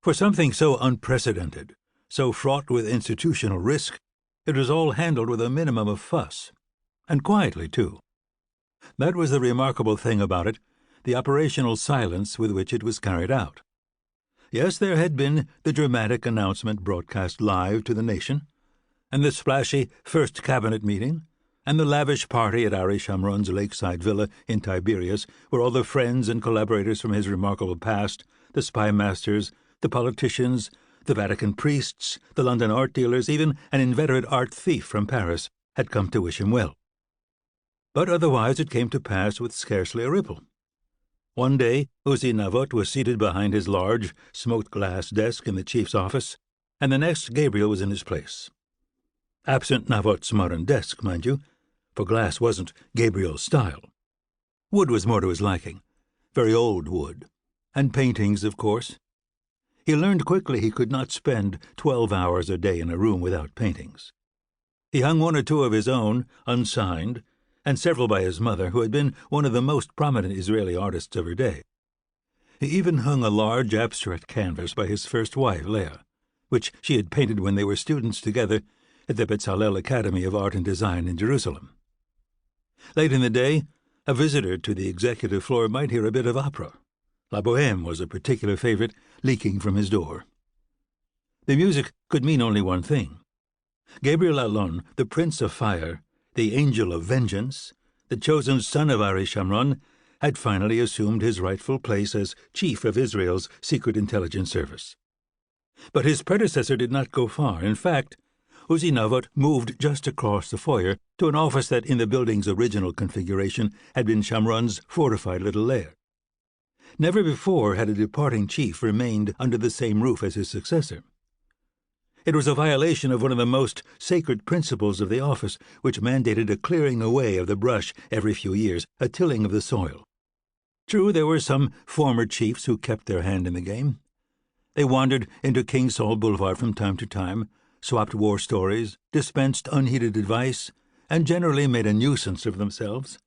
For something so unprecedented, so fraught with institutional risk, it was all handled with a minimum of fuss, and quietly, too. That was the remarkable thing about it, the operational silence with which it was carried out. Yes, there had been the dramatic announcement broadcast live to the nation, and the splashy first cabinet meeting, and the lavish party at Ari Shamron's lakeside villa in Tiberias, where all the friends and collaborators from his remarkable past, the spy masters, the politicians, the Vatican priests, the London art dealers, even an inveterate art thief from Paris, had come to wish him well. But otherwise it came to pass with scarcely a ripple. One day Uzi Navot was seated behind his large, smoked-glass desk in the chief's office, and the next Gabriel was in his place. Absent Navot's modern desk, mind you, for glass wasn't Gabriel's style. Wood was more to his liking, very old wood, and paintings, of course. He learned quickly he could not spend 12 hours a day in a room without paintings. He hung one or two of his own, unsigned, and several by his mother, who had been one of the most prominent Israeli artists of her day. He even hung a large abstract canvas by his first wife, Leah, which she had painted when they were students together at the Bezalel Academy of Art and Design in Jerusalem. Late in the day, a visitor to the executive floor might hear a bit of opera. La Bohème was a particular favorite, leaking from his door. The music could mean only one thing. Gabriel Allon, the Prince of Fire, the Angel of Vengeance, the chosen son of Ari Shamron, had finally assumed his rightful place as chief of Israel's secret intelligence service. But his predecessor did not go far. In fact, Uzi Navot moved just across the foyer to an office that in the building's original configuration had been Shamron's fortified little lair. Never before had a departing chief remained under the same roof as his successor. It was a violation of one of the most sacred principles of the office, which mandated a clearing away of the brush every few years, a tilling of the soil. True, there were some former chiefs who kept their hand in the game. They wandered into King Saul Boulevard from time to time, swapped war stories, dispensed unheeded advice, and generally made a nuisance of themselves.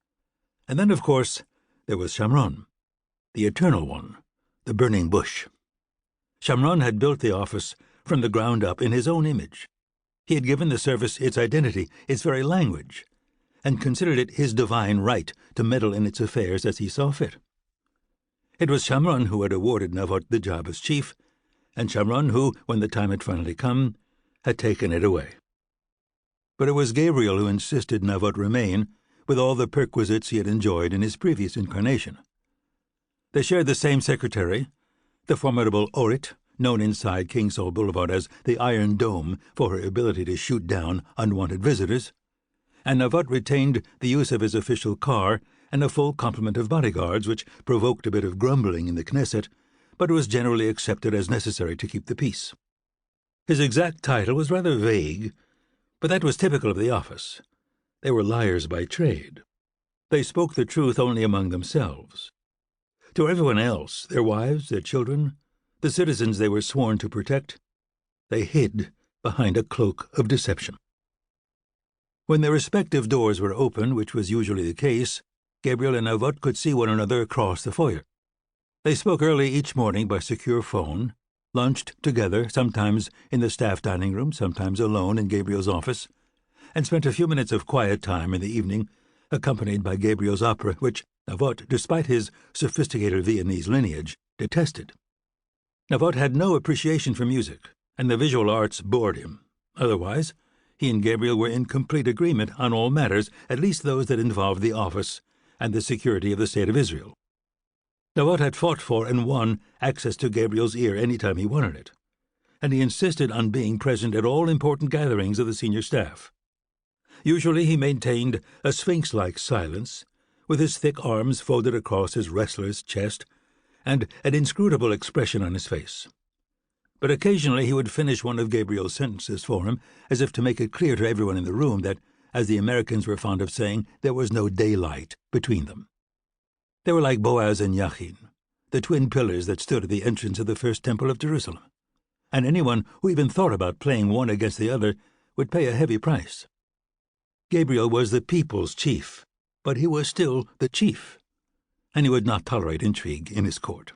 And then, of course, there was Shamron, the eternal one, the burning bush. Shamron had built the office from the ground up in his own image. He had given the service its identity, its very language, and considered it his divine right to meddle in its affairs as he saw fit. It was Shamron who had awarded Navot the job as chief, and Shamron who, when the time had finally come, had taken it away. But it was Gabriel who insisted Navot remain, with all the perquisites he had enjoyed in his previous incarnation. They shared the same secretary, the formidable Orit, known inside King Saul Boulevard as the Iron Dome for her ability to shoot down unwanted visitors, and Navot retained the use of his official car and a full complement of bodyguards, which provoked a bit of grumbling in the Knesset, but was generally accepted as necessary to keep the peace. His exact title was rather vague, but that was typical of the office. They were liars by trade. They spoke the truth only among themselves. To everyone else, their wives, their children, the citizens they were sworn to protect, they hid behind a cloak of deception. When their respective doors were open, which was usually the case, Gabriel and Navot could see one another across the foyer. They spoke early each morning by secure phone, lunched together, sometimes in the staff dining room, sometimes alone in Gabriel's office, and spent a few minutes of quiet time in the evening, accompanied by Gabriel's opera, which Navot, despite his sophisticated Viennese lineage, detested. Navot had no appreciation for music, and the visual arts bored him. Otherwise, he and Gabriel were in complete agreement on all matters, at least those that involved the office and the security of the State of Israel. Navot had fought for and won access to Gabriel's ear any time he wanted it, and he insisted on being present at all important gatherings of the senior staff. Usually he maintained a sphinx-like silence, with his thick arms folded across his wrestler's chest, and an inscrutable expression on his face. But occasionally he would finish one of Gabriel's sentences for him, as if to make it clear to everyone in the room that, as the Americans were fond of saying, there was no daylight between them. They were like Boaz and Yachin, the twin pillars that stood at the entrance of the first temple of Jerusalem, and anyone who even thought about playing one against the other would pay a heavy price. Gabriel was the people's chief, but he was still the chief, and he would not tolerate intrigue in his court.